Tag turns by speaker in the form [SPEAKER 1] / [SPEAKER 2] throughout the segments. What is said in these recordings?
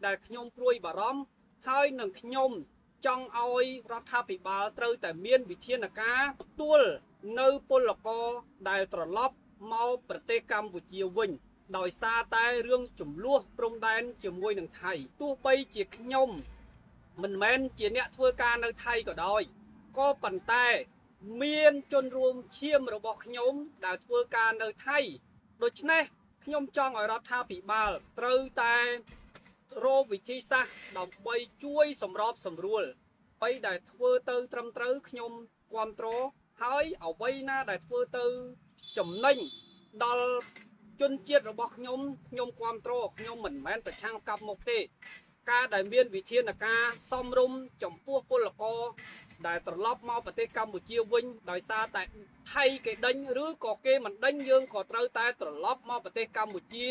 [SPEAKER 1] ដែលខ្ញុំព្រួយបារម្ភហើយនឹងខ្ញុំចង់ឲ្យរដ្ឋាភិបាលត្រូវតែមានវិធានការទទួលនៅពលករដែលត្រឡប់មកប្រទេសកម្ពុជាវិញដោយសារតែរឿងចំនួនព្រំដែនជាមួយនឹងថៃទោះបីជាខ្ញុំមិនមែនជាអ្នកធ្វើការនៅថៃក៏ដោយក៏ប៉ុន្តែមានជនរួមឈាមរបស់ខ្ញុំដែលធ្វើការនៅថៃដូច្នេះខ្ញុំចង់ឲ្យរដ្ឋាភិបាលត្រូវតែរកវិធីសាស្ត្រដើម្បីជួយសម្របសម្រួលអ្វីដែលធ្វើទៅត្រឹមត្រូវខ្ញុំគ្រប់គ្រងហើយអ្វីណាដែលធ្វើទៅចំណេញដល់ជនជាតិរបស់ខ្ញុំគ្រប់គ្រងខ្ញុំមិនមែនប្រឆាំងកັບមុខទេការដែលមានវិធានការសមរម្យចំពោះពលករដែលត្រឡប់មកប្រទេសកម្ពុជាវិញដោយសារតែថៃគេដេញឬក៏គេមិនដេញយើងក៏ត្រូវតែត្រឡប់មកប្រទេសកម្ពុជា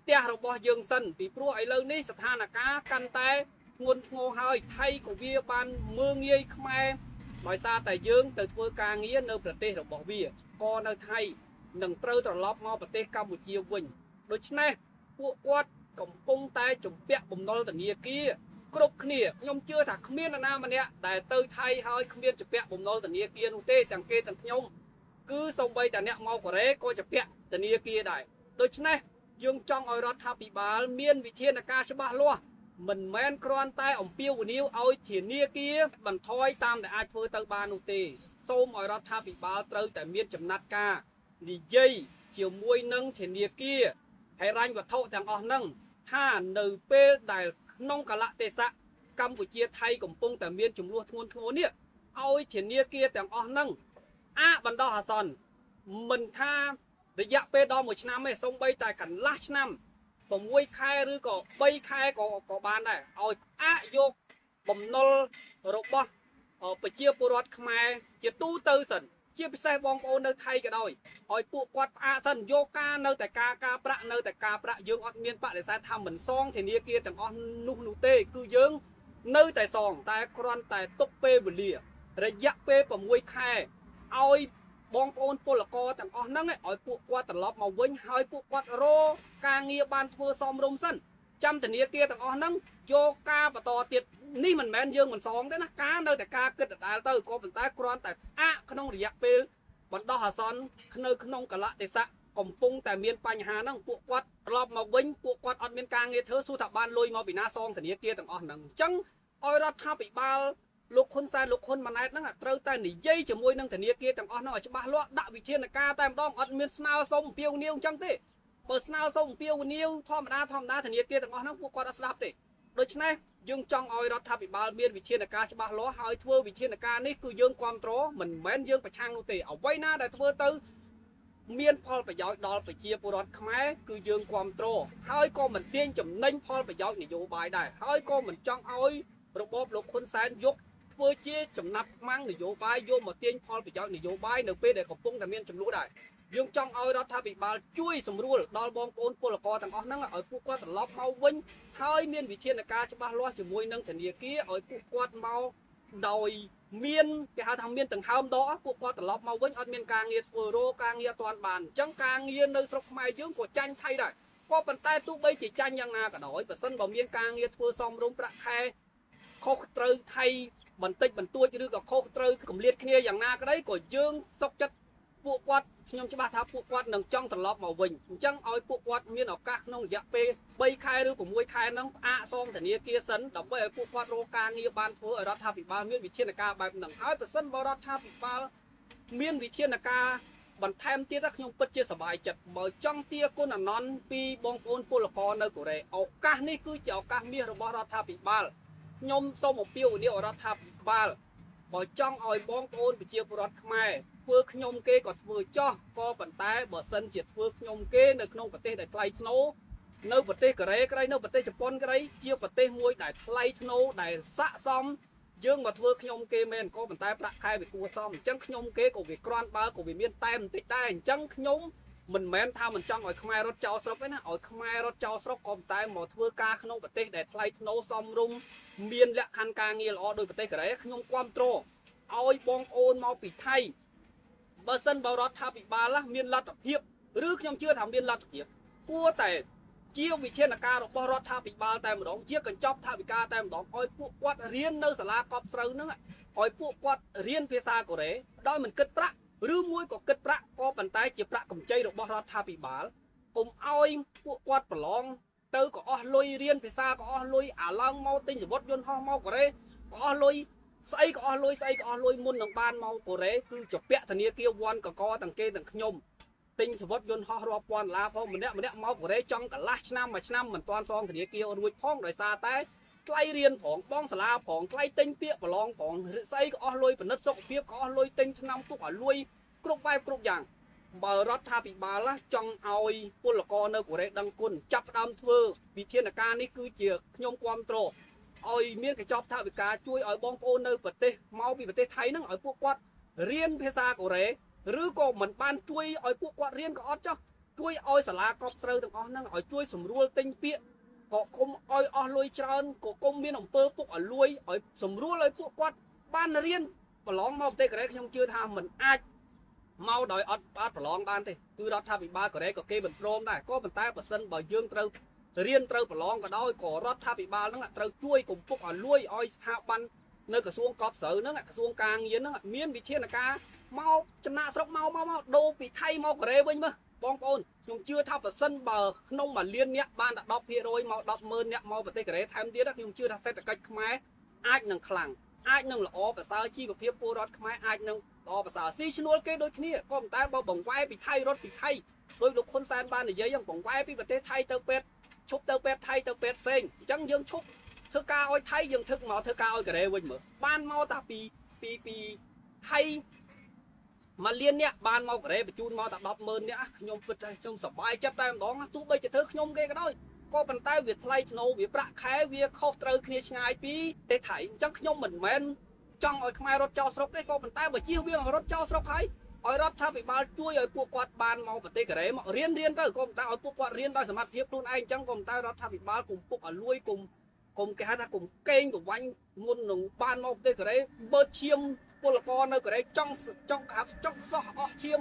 [SPEAKER 1] ផ្ទះរបស់យើងសិនពីព្រោះឥឡូវនេះស្ថានភាពកាន់តែធ្ងន់ធ្ងរហើយថៃក៏វាបានមើងងាយខ្មែរដោយសារតែយើងទៅធ្វើការងារនៅប្រទេសរបស់វាក៏នៅថៃនឹងត្រូវត្រឡប់មកប្រទេសកម្ពុជាវិញដូច្នេះពួកគាត់កំពុងតែជំពាក់បំណុលធនាគារគ្រប់គ្នាខ្ញុំជឿថាគ្មាននរណាម្នាក់ដែលទៅថៃហើយគ្មានជំពាក់បំណុលធនាគារនោះទេទាំងគេទាំងខ្ញុំគឺសូម្បីតែអ្នកមកកូរ៉េក៏ជំពាក់ធនាគារដែរដូច្នេះយើងចង់ឲ្យរដ្ឋាភិបាលមានវិធានការច្បាស់លាស់មិនមែនគ្រាន់តែអំពាវនាវឲ្យធនាគារបន្ថយតាមដែលអាចធ្វើទៅបាននោះទេសូមឲ្យរដ្ឋាភិបាលត្រូវតែមានចំណាត់ការនិយាយជាមួយនឹងធនាគារហិរញ្ញវត្ថុទាំងអស់ហ្នឹងថានៅពេលដែលក្នុងកលៈទេសៈកម្ពុជាថៃកំពុងតែមានចំនួនធ្ងន់ធ្ងរនេះឲ្យធនាគារទាំងអស់ហ្នឹងបណ្ដោះអាសន្នមិនថារយៈពេលដល់1ឆ្នាំទេសូម្បីតែកន្លះឆ្នាំ6ខែឬក៏3ខែក៏បានដែរឲ្យយកបំណុលរបស់ប្រជាពលរដ្ឋខ្មែរជាទូទៅសិនជាពិសេសបងប្អូននៅថៃក៏ដោយឲ្យពួកគាត់ផ្អាកសិនយកការនៅតែការប្រាក់នៅតែការប្រាក់យើងអត់មានបដិសេធថាមិនសងធនាគារទាំងអស់នោះទេគឺយើងនៅតែសងតែគ្រាន់តែទុកពេលវេលារយៈពេល6ខែឲ្យបងប្អូនពលករទាំងអស់ហ្នឹងឲ្យពួកគាត់ត្រឡប់មកវិញហើយពួកគាត់រកការងារបានធ្វើសមរម្យសិនចាំធនាគារទាំងអស់ហ្នឹងយកការបន្តទៀតនេះមិនមែនយើងមិនសងទេណាការនៅតែការគិតដដែលទៅក៏ប៉ុន្តែគ្រាន់តែក្នុងរយៈពេលបណ្ដោះអាសន្ននៅក្នុងកលៈទេសៈកំពុងតែមានបញ្ហាហ្នឹងពួកគាត់ត្រឡប់មកវិញពួកគាត់អត់មានការងារធ្វើសួរថាបានលុយមកពីណាសងធនាគារទាំងអស់ហ្នឹងអញ្ចឹងឲ្យរដ្ឋាភិបាលលោកហ៊ុនសែនលោកហ៊ុនម៉ាណែតហ្នឹងត្រូវតែនិយាយជាមួយនឹងធនាគារទាំងអស់ហ្នឹងឲ្យច្បាស់លាស់ដាក់វិធានការតែម្ដងអត់មានស្នើសុំអំពាវនាវអញ្ចឹងទេបើស្នើសុំអំពាវនាវធម្មតាធនាគារទាំងអស់ហ្នឹងពួកគាត់អត់ស្ដាប់ទេដូច្នេះយើងចង់ឲ្យរដ្ឋាភិបាលមានវិធានការច្បាស់លាស់ហើយធ្វើវិធានការនេះគឺយើងគ្រប់គ្រងមិនមែនយើងប្រឆាំងនោះទេអ្វីណាដែលធ្វើទៅមានផលប្រយោជន៍ដល់ប្រជាពលរដ្ឋខ្មែរគឺយើងគ្រប់គ្រងហើយក៏មិនទាញចំណេញផលប្រយោជន៍នយោបាយដែរហើយក៏មិនចង់ឲ្យរបបលោកហ៊ុនសែនយកធ្វើជាចំណាប់ខ្មាំងនយោបាយយកមកទាញផលប្រយោជន៍នយោបាយនៅពេលដែលកំពុងតែមានចំនួនដែរយើងចង់ឲ្យរដ្ឋាភិបាលជួយសម្រួលដល់បងប្អូនពលករទាំងអស់ហ្នឹងឲ្យពួកគាត់ត្រឡប់មកវិញហើយមានវិធានការច្បាស់លាស់ជាមួយនឹងធនាគារឲ្យពួកគាត់មកដោយមានគេហៅថាមានដង្ហើមដកពួកគាត់ត្រឡប់មកវិញអត់មានការងារធ្វើរកការងារអត់ទាន់បានអញ្ចឹងការងារនៅស្រុកខ្មែរយើងក៏ចាញ់ថៃដែរក៏ប៉ុន្តែទោះបីជាចាញ់យ៉ាងណាក៏ដោយបើសិនបើមានការងារធ្វើសមរម្យប្រាក់ខែខុសត្រូវថៃបន្តិចបន្តួចឬក៏ខុសត្រូវកម្លៀតគ្នាយ៉ាងណាក្តីក៏យើងសុខចិត្តពួកគាត់ខ្ញុំច្បាស់ថាពួកគាត់នឹងចង់ត្រឡប់មកវិញអញ្ចឹងឲ្យពួកគាត់មានឱកាសក្នុងរយៈពេល3ខែឬ6ខែហ្នឹងផ្អាកសងធនាគារសិនដើម្បីឲ្យពួកគាត់រកការងារបានធ្វើឲ្យរដ្ឋាភិបាលមានវិធានការបែបហ្នឹងហើយប្រសិនបើរដ្ឋាភិបាលមានវិធានការបន្ថែមទៀតខ្ញុំពិតជាសប្បាយចិត្តបើចង់ទាគុណអាណន់ពីបងប្អូនពលករនៅកូរ៉េឱកាសនេះគឺជាឱកាសមាសរបស់រដ្ឋាភិបាលខ្ញុំសូមអំពាវនាវរដ្ឋាភិបាលបើចង់ឲ្យបងប្អូនប្រជាពលរដ្ឋខ្មែរធ្វើខ្ញុំគេក៏ធ្វើចោះក៏ប៉ុន្តែបើសិនជាធ្វើខ្ញុំគេនៅក្នុងប្រទេសដែលថ្លៃថ្នូរនៅប្រទេសកូរ៉េក្តីនៅប្រទេសជប៉ុនក្តីជាប្រទេសមួយដែលថ្លៃថ្នូរដែលស័ក្តិសមយើងមកធ្វើខ្ញុំគេមែនក៏ប៉ុន្តែប្រាក់ខែវាគួរសមអញ្ចឹងខ្ញុំគេក៏វាក្រាន់បើក៏វាមានតែបន្តិចដែរអញ្ចឹងខ្ញុំមិនមែនថាមិនចង់ឲ្យខ្មែររត់ចោលស្រុកទេណាឲ្យខ្មែររត់ចោលស្រុកក៏ប៉ុន្តែមកធ្វើការក្នុងប្រទេសដែលថ្លៃថ្នូរសមរម្យមានលក្ខខណ្ឌការងារល្អដោយប្រទេសកូរ៉េខ្ញុំគ្រប់គ្រងឲ្យបងប្អូនមកពីថៃបើសិនបើរដ្ឋាភិបាលមានលទ្ធភាពឬខ្ញុំជឿថាមានលទ្ធភាពគួរតែ ជាវិធានការរបស់រដ្ឋាភិបាលតែម្ដងជាកញ្ចប់ថវិកាតែម្ដងឲ្យពួកគាត់រៀននៅសាលាកប់ស្រូវហ្នឹងឲ្យពួកគាត់រៀនភាសាកូរ៉េដោយមិនគិតប្រាក់ឬមួយក៏គិតប្រាក់ក៏ប៉ុន្តែជាប្រាក់កម្ចីរបស់រដ្ឋាភិបាលកុំឲ្យពួកគាត់ប្រឡងទៅក៏អស់លុយរៀនភាសាក៏អស់លុយអាឡើងមកទិញសវត្ថយន្តហោះមកកូរ៉េក៏អស់លុយស្អីក៏អស់លុយស្អីក៏អស់លុយមុននឹងបានមកកូរ៉េគឺជាពាក់ធនាគារវ៉ាន់កកទាំងគេទាំងខ្ញុំទិញសវត្ថយន្តហោះរាប់ពាន់ដុល្លារផងម្នាក់មកកូរ៉េចង់កន្លះឆ្នាំមួយឆ្នាំមិនទាន់សងធនាគាររួចផងដោយសារតែថ្លៃរៀនផងបងសាលាផងថ្លៃទិញពាក្យប្រឡងផងស្អីក៏អស់លុយពិនិត្យសុខភាពក៏អស់លុយទិញថ្នាំទុកឲ្យលុយគ្រប់បែបគ្រប់យ៉ាងបើរដ្ឋាភិបាលចង់ឲ្យពលករនៅកូរ៉េដឹងគុណចាប់ផ្ដើមធ្វើវិធានការនេះគឺជាខ្ញុំគាំទ្រឲ្យមានកញ្ចប់ថវិកាជួយឲ្យបងប្អូននៅប្រទេសមកពីប្រទេសថៃហ្នឹងឲ្យពួកគាត់រៀនភាសាកូរ៉េឬក៏មិនបានជួយឲ្យពួកគាត់រៀនក៏អត់ចោះជួយឲ្យសាលាកប់ស្រូវទាំងអស់ហ្នឹងឲ្យជួយសម្រួលទិញពាក្យក៏គុំឲ្យអស់លុយច្រើនក៏គុំមានអំពើពុកឲ្យលួយឲ្យសម្រួលឲ្យពួកគាត់បានរៀនប្រឡងមកប្រទេសកូរ៉េខ្ញុំជឿថាមិនអាចមកដោយអត់ប្រឡងបានទេគឺរដ្ឋាភិបាលកូរ៉េក៏គេមិនព្រមដែរក៏ប៉ុន្តែបើសិនបើយើងត្រូវរៀនត្រូវប្រឡងក៏ដោយក៏រដ្ឋាភិបាលហ្នឹងត្រូវជួយកុំពុកឲ្យលួយឲ្យស្ថាប័ននៅក្រសួងកប់ស្រូវហ្នឹងក្រសួងការងារហ្នឹងមានវិធានការមកចំណាក់ស្រុកមកដូរពីថៃមកកូរ៉េវិញមើលបងប្អូនខ្ញុំជឿថាបើសិនបើក្នុងមួយលានអ្នកបានតែ 10% មក 100000 អ្នកមកប្រទេសកូរ៉េថែមទៀតខ្ញុំជឿថាសេដ្ឋកិច្ចខ្មែរអាចនឹងខ្លាំងអាចនឹងល្អប្រសើរជីវភាពពលរដ្ឋខ្មែរអាចនឹងល្អប្រសើរស៊ីឈ្នួលគេដូចគ្នាក៏ប៉ុន្តែបើបង្វែរពីថៃរត់ពីថៃដោយលោកហ៊ុនសែនបាននិយាយហ្នឹងបង្វែរពីប្រទេសថៃទៅពេទ្យឈប់ទៅពេទ្យថៃទៅពេទ្យផ្សេងអញ្ចឹងយើងឈប់ធ្វើការឲ្យថៃយើងធ្វើមកធ្វើការឲ្យកូរ៉េវិញមើលបានមកតាពីថៃមួយលានអ្នកបានមកកូរ៉េបញ្ជូនមកតែ 100000 អ្នកខ្ញុំពិតថាខ្ញុំសប្បាយចិត្តតែម្ដងទោះបីជាធ្វើខ្ញុំគេក៏ដោយក៏ប៉ុន្តែវាថ្លៃធ្នូវាប្រាក់ខែវាខុសត្រូវគ្នាឆ្ងាយពីប្រទេសថៃអញ្ចឹងខ្ញុំមិនមែនចង់ឲ្យខ្មែររត់ចោលស្រុកទេក៏ប៉ុន្តែបើជៀសវាងរត់ចោលស្រុកហើយឲ្យរដ្ឋាភិបាលជួយឲ្យពួកគាត់បានមកប្រទេសកូរ៉េមករៀនទៅក៏ប៉ុន្តែឲ្យពួកគាត់រៀនដោយសមត្ថភាពខ្លួនឯងអញ្ចឹងក៏ប៉ុន្តែរដ្ឋាភិបាលគុំពុកឲ្យលួយគុំគេហៅថាគុំកេងកវាញ់មុននឹងបានមកប្រទេសកូរ៉េបើឈាមពលករនៅកូរ៉េចង់សោះអស់ឈាម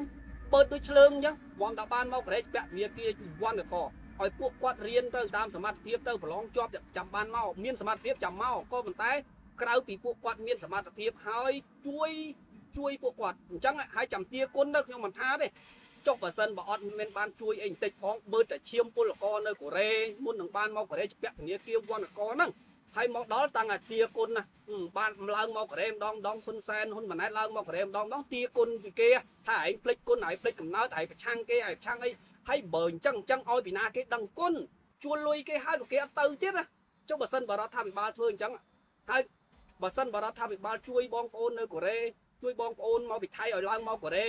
[SPEAKER 1] បើដូចឆ្លើងអញ្ចឹងវងតាបានមកកូរ៉េពាក់វាគាវ័នកកឲ្យពួកគាត់រៀនទៅតាមសមត្ថភាពទៅប្រឡងជាប់ចាំបានមកមានសមត្ថភាពចាំមកក៏ប៉ុន្តែក្រៅពីពួកគាត់មានសមត្ថភាពហើយជួយពួកគាត់អញ្ចឹងហើយចាំទាគុណទៅខ្ញុំមិនថាទេចុះបើសិនបើអត់មានបានជួយអីបន្តិចផងបើតែឈាមពលករនៅកូរ៉េមុននឹងបានមកកូរ៉េពាក់ធនាគារវ័នកកហ្នឹងហើយមកដល់តាំងអាទាគុណណាបានឡើងមកកូរ៉េម្ដងហ៊ុនសែនហ៊ុនម៉ាណែតឡើងមកកូរ៉េម្ដងទាគុណពីគេថាឯងភ្លេចគុណឯងភ្លេចកំណើតឯងប្រឆាំងគេឯងប្រឆាំងអីហើយបើអញ្ចឹងឲ្យពីណាគេដឹងគុណជួលលុយគេហើយក៏គេអត់ទៅទៀតណាចុះបើសិនបរដ្ឋាភិបាលធ្វើអញ្ចឹងហើយបើសិនបរដ្ឋាភិបាលជួយបងប្អូននៅកូរ៉េជួយបងប្អូនមកពីថៃឲ្យឡើងមកកូរ៉េ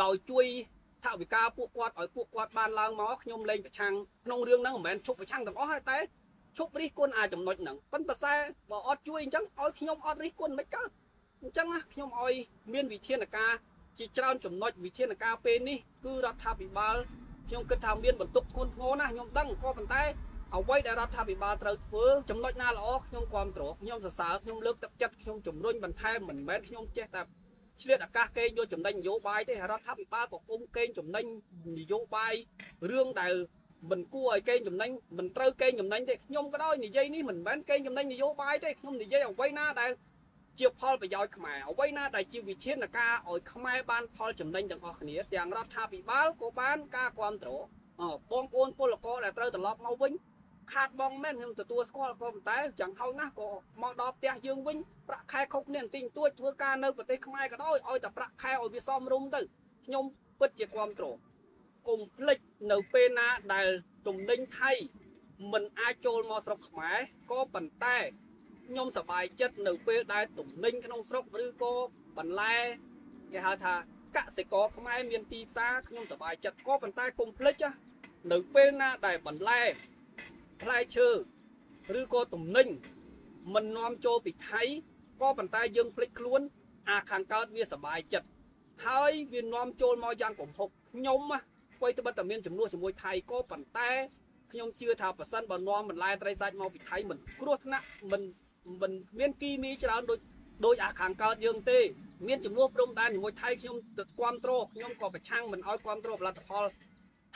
[SPEAKER 1] ដោយជួយថវិកាពួកគាត់ឲ្យពួកគាត់បានឡើងមកខ្ញុំលែងប្រឆាំងក្នុងរឿងហ្នឹងមិនមែនឈប់ប្រឆាំងទាំងអស់តែឈប់រិះគន់ចំណុចហ្នឹងប៉ុន្តែបើអត់ជួយអញ្ចឹងឲ្យខ្ញុំអត់រិះគន់មិនកើតអញ្ចឹងខ្ញុំឲ្យមានវិធានការជាច្រើនចំណុចវិធានការពេលនេះគឺរដ្ឋាភិបាលខ្ញុំគិតថាមានបន្ទុកធ្ងន់ធ្ងរណាស់ខ្ញុំដឹងក៏ប៉ុន្តែអ្វីដែលរដ្ឋាភិបាលត្រូវធ្វើចំណុចណាល្អខ្ញុំគាំទ្រខ្ញុំសរសើរខ្ញុំលើកទឹកចិត្តខ្ញុំជំរុញបន្ថែមមិនមែនខ្ញុំចេះតែឆ្លៀតឱកាសកេងយកចំណេញនយោបាយទេរដ្ឋាភិបាលក៏គុំកេងចំណេញនយោបាយរឿងដែលមិនគួរឲ្យកេងចំណេញមិនត្រូវកេងចំណេញទេខ្ញុំក៏ដោយនិយាយនេះមិនមែនកេងចំណេញនយោបាយទេខ្ញុំនិយាយអ្វីណាដែលជាផលប្រយោជន៍ខ្មែរអ្វីណាដែលជាវិធានការឲ្យខ្មែរបានផលចំណេញទាំងអស់គ្នាទាំងរដ្ឋាភិបាលក៏បានការគ្រប់គ្រងបងប្អូនពលករដែលត្រូវត្រឡប់មកវិញខាតបងមែនខ្ញុំទទួលស្គាល់ក៏ប៉ុន្តែchẳngហោចណាស់ក៏មកដល់ផ្ទះយើងវិញប្រាក់ខែខុសគ្នាបន្តិចបន្តួចធ្វើការនៅប្រទេសខ្មែរក៏ដោយឲ្យតែប្រាក់ខែឲ្យវាសមរម្យទៅខ្ញុំពិតជាគ្រប់គ្រងកុំភ្លេចនៅពេលណាដែលទំនិញថៃមិនអាចចូលមកស្រុកខ្មែរក៏ប៉ុន្តែខ្ញុំសប្បាយចិត្តនៅពេលដែលទំនិញក្នុងស្រុកឬក៏បន្លែគេហៅថាកសិករខ្មែរមានទីផ្សារខ្ញុំសប្បាយចិត្តក៏ប៉ុន្តែកុំភ្លេចនៅពេលណាដែលបន្លែផ្លែឈើឬក៏ទំនិញមិននាំចូលពីថៃក៏ប៉ុន្តែយើងភ្លេចខ្លួនអាខាងកើតវាសប្បាយចិត្តហើយវានាំចូលមកយ៉ាងគំហុកខ្ញុំអ្វីត្បិតតែមានចំនួនជាមួយថៃក៏ប៉ុន្តែខ្ញុំជឿថាប៉ះសិនបើនាំបន្លែត្រីសាច់មកពីថៃមិនគ្រោះថ្នាក់មិនមានគីមីច្រើនដូចអាខាងកើតយើងទេមានចំនួនព្រំដែនជាមួយថៃខ្ញុំគ្រប់គ្រងខ្ញុំក៏ប្រឆាំងមិនឲ្យគ្រប់គ្រងផលិតផល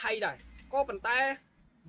[SPEAKER 1] ថៃដែរក៏ប៉ុន្តែ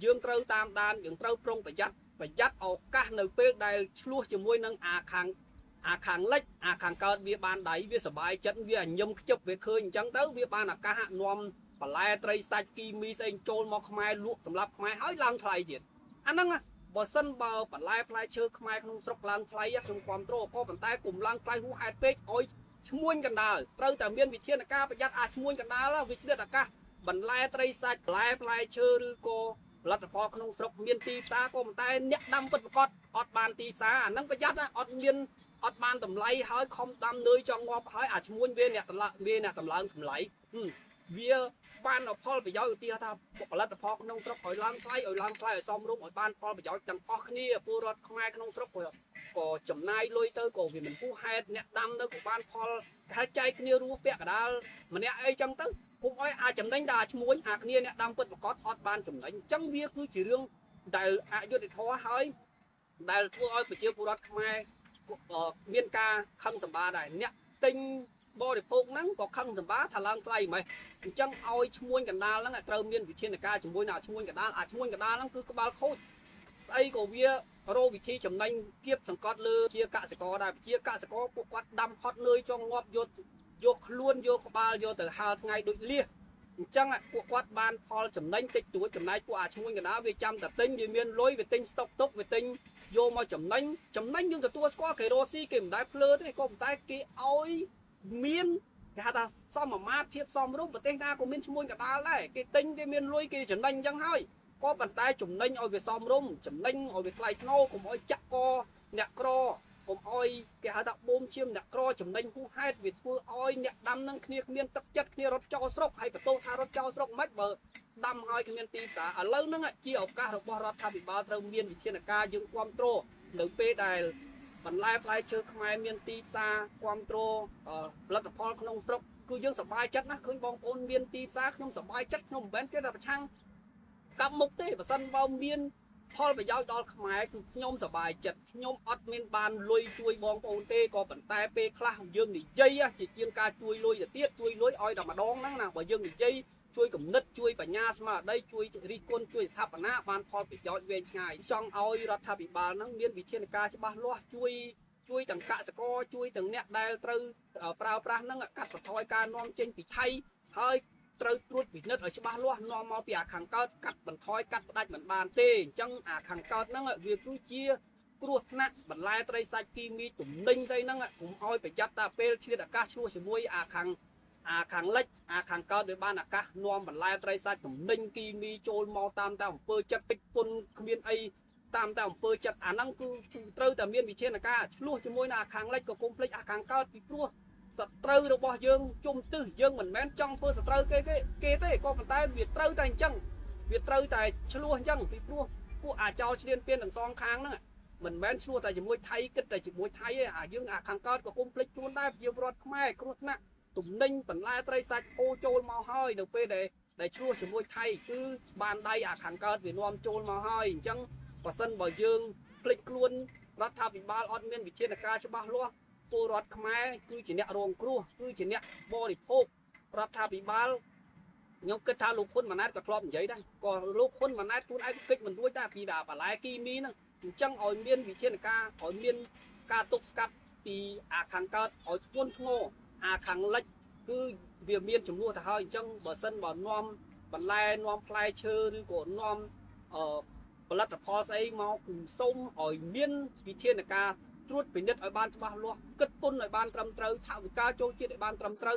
[SPEAKER 1] យើងត្រូវតាមដានយើងត្រូវប្រុងប្រយ័ត្នឱកាសនៅពេលដែលឆ្លោះជាមួយនឹងអាខាងលិចអាខាងកើតវាបានដៃវាសบายចិត្តវាញឹមខ្ជិបវាឃើញអញ្ចឹងទៅវាបានឱកាសនាំបន្លែត្រីសាច់គីមីស្អីចូលមកខ្មែរលក់សម្រាប់ខ្មែរហើយឡើងថ្លៃទៀតអាហ្នឹងបើសិនបើបន្លែផ្លែឈើខ្មែរក្នុងស្រុកឡើងថ្លៃខ្ញុំគ្រប់គ្រងក៏ប៉ុន្តែគុំឡើងថ្លៃហួសហេតុពេកឲ្យឈ្មួញកណ្ដាលត្រូវតែមានវិធានការប្រយ័ត្នឈ្មួញកណ្ដាលវាឆ្លៀតឱកាសបន្លែត្រីសាច់បន្លែផ្លែឈើឬក៏ផលិតផលក្នុងស្រុកមានទីផ្សារក៏ប៉ុន្តែអ្នកដាំពិតប្រាកដអត់បានទីផ្សារអាហ្នឹងប្រយ័ត្នអត់បានតម្លៃហើយខំដាំនឿយចង់ងាប់ហើយឈ្មួញវាអ្នកតម្លើងតម្លៃវាបានផលប្រយោជន៍ឧទាហរណ៍ថាផលិតផលក្នុងស្រុកឲ្យឡើងថ្លៃឲ្យសមរម្យឲ្យបានផលប្រយោជន៍ទាំងអស់គ្នាពលរដ្ឋខ្មែរក្នុងស្រុកក៏ចំណាយលុយទៅក៏វាមិនពុះហេតុអ្នកដាំទៅក៏បានផលគេចែកគ្នារស់ពាក់កណ្ដាលម្នាក់អីចឹងទៅពុំឲ្យចំណេញដល់ឈ្មួញគ្នាអ្នកដាំពិតប្រកបអត់បានចំណេញអញ្ចឹងវាគឺជារឿងដែលអយុត្តិធម៌ហើយដែលធ្វើឲ្យប្រជាពលរដ្ឋខ្មែរមានការខឹងសម្បាដែរអ្នកទិញបរិភោគហ្នឹងក៏ខឹងសម្បាថាឡើងថ្លៃម៉េចអញ្ចឹងឲ្យឈ្មួញកណ្ដាលហ្នឹងត្រូវមានវិធានការជាមួយនឹងឈ្មួញកណ្ដាលហ្នឹងគឺក្បាលខូចស្អីក៏វារកវិធីចំណេញគៀបសង្កត់លើជាកសិករដែរជាកសិករពួកគាត់ដាំហត់នឿយចង់ងាប់យកខ្លួនយកក្បាលយកទៅហាលថ្ងៃដូចលៀសអញ្ចឹងពួកគាត់បានផលចំណេញតិចតួចចំណែកពួកឈ្មួញកណ្ដាលវាចាំតែទិញវាមានលុយវាទិញស្តុកទុកវាទិញយកមកចំណេញយើងទទួលស្គាល់គេរស់ស៊ីគេមិនដែលភ្លើទេក៏ប៉ុន្តែគេឲ្យមានគេហៅថាសមមាត្រភាពសមរម្យប្រទេសណាក៏មានឈ្មួញកណ្ដាលដែរគេទិញគេមានលុយគេចំណេញអញ្ចឹងហើយក៏ប៉ុន្តែចំណេញឲ្យវាសមរម្យចំណេញឲ្យវាថ្លៃថ្នូរកុំឲ្យចាក់កអ្នកក្រកុំឲ្យគេហៅថាបូមឈាមអ្នកក្រចំណេញហួសហេតុវាធ្វើឲ្យអ្នកដាំនឹងគ្នាគ្មានទឹកចិត្តគ្នារត់ចោលស្រុកហើយបន្ទោសថារត់ចោលស្រុកមិនបើដាំឲ្យគ្មានទីផ្សារឥឡូវហ្នឹងជាឱកាសរបស់រដ្ឋាភិបាលត្រូវមានវិធានការយើងគ្រប់គ្រងនៅពេលដែលបន្លែផ្លែឈើខ្មែរមានទីផ្សារគ្រប់គ្រងផលិតផលក្នុងស្រុកគឺយើងសប្បាយចិត្តណាឃើញបងប្អូនមានទីផ្សារខ្ញុំសប្បាយចិត្តខ្ញុំមិនមែនទេតែប្រឆាំងកាប់មុខទេបើសិនបើមានផលប្រយោជន៍ដល់ខ្មែរគឺខ្ញុំសប្បាយចិត្តខ្ញុំអត់មានបានលុយជួយបងប្អូនទេក៏ប៉ុន្តែពេលខ្លះយើងនិយាយជាជាងការជួយលុយទៅទៀតជួយលុយឲ្យតែម្ដងហ្នឹងណាបើយើងនិយាយជួយគំនិតជួយបញ្ញាស្មារតីជួយរិះគន់ជួយស្ថាបនាបានផលប្រយោជន៍វែងឆ្ងាយចង់ឲ្យរដ្ឋាភិបាលហ្នឹងមានវិធានការច្បាស់លាស់ជួយទាំងកសិករជួយទាំងអ្នកដែលត្រូវប្រើប្រាស់ហ្នឹងកាត់បន្ថយការនាំចេញពីថៃហើយត្រូវត្រួតពិនិត្យឲ្យច្បាស់លាស់នាំមកពីអាខាងកើតកាត់បន្ថយកាត់ផ្ដាច់មិនបានទេអញ្ចឹងអាខាងកើតហ្នឹងវាគឺជាគ្រោះថ្នាក់បន្លែត្រីសាច់គីមីទំនិញស្អីហ្នឹងកុំឲ្យប្រយ័ត្នតែពេលឆ្លៀតអាកាសឆ្លោះជាមួយអាខាងលិចអាខាងកើតវាបានអាកាសនាំបន្លែត្រីសាច់ទំនិញគីមីចូលមកតាមតែអំពើចិត្តតិចពុនគ្មានអីតាមតែអំពើចិត្តអាហ្នឹងគឺត្រូវតែមានវិធានការឆ្លោះជាមួយនឹងអាខាងលិចក៏កុំភ្លេចអាខាងកើតពីព្រោះសត្រូវរបស់យើងជុំទឹះយើងមិនមែនចង់ធ្វើសត្រូវគេទេក៏ប៉ុន្តែវាត្រូវតែអញ្ចឹងវាត្រូវតែឆ្លោះអញ្ចឹងពីព្រោះពួកអាចោលឈ្លានពានទាំងសងខាងហ្នឹងមិនមែនឆ្លោះតែជាមួយថៃគិតតែជាមួយថៃទេយើងអាខាងកើតក៏កុំភ្លេចខ្លួនដែរប្រជាពលរដ្ឋខ្មែរគ្រោះថ្នាក់ទំនិញបន្លែត្រីសាច់អូចូលមកហើយនៅពេលដែលឆ្លោះជាមួយថៃគឺបានដៃអាខាងកើតវានាំចូលមកហើយអញ្ចឹងបើសិនបើយើងភ្លេចខ្លួនរដ្ឋាភិបាលអត់មានវិធានការច្បាស់លាស់ពលរដ្ឋខ្មែរគឺជាអ្នករងគ្រោះគឺជាអ្នកបរិភោគរដ្ឋាភិបាលខ្ញុំគិតថាលោកហ៊ុនម៉ាណែតក៏ធ្លាប់និយាយដែរក៏លោកហ៊ុនម៉ាណែតខ្លួនឯងគិតមិនរួចដែរពីបន្លែគីមីហ្នឹងអញ្ចឹងឲ្យមានវិធានការឲ្យមានការទប់ស្កាត់ពីអាខាងកើតឲ្យធ្ងន់ធ្ងរអាខាងលិចគឺវាមានចំនួនទៅហើយអញ្ចឹងបើសិនបើនាំបន្លែនាំផ្លែឈើឬក៏នាំផលិតផលស្អីមកគឺសូមឲ្យមានវិធានការត្រួតពិនិត្យឲ្យបានច្បាស់លាស់គិតគុណឲ្យបានត្រឹមត្រូវថវិកាចូលជាតិឲ្យបានត្រឹមត្រូវ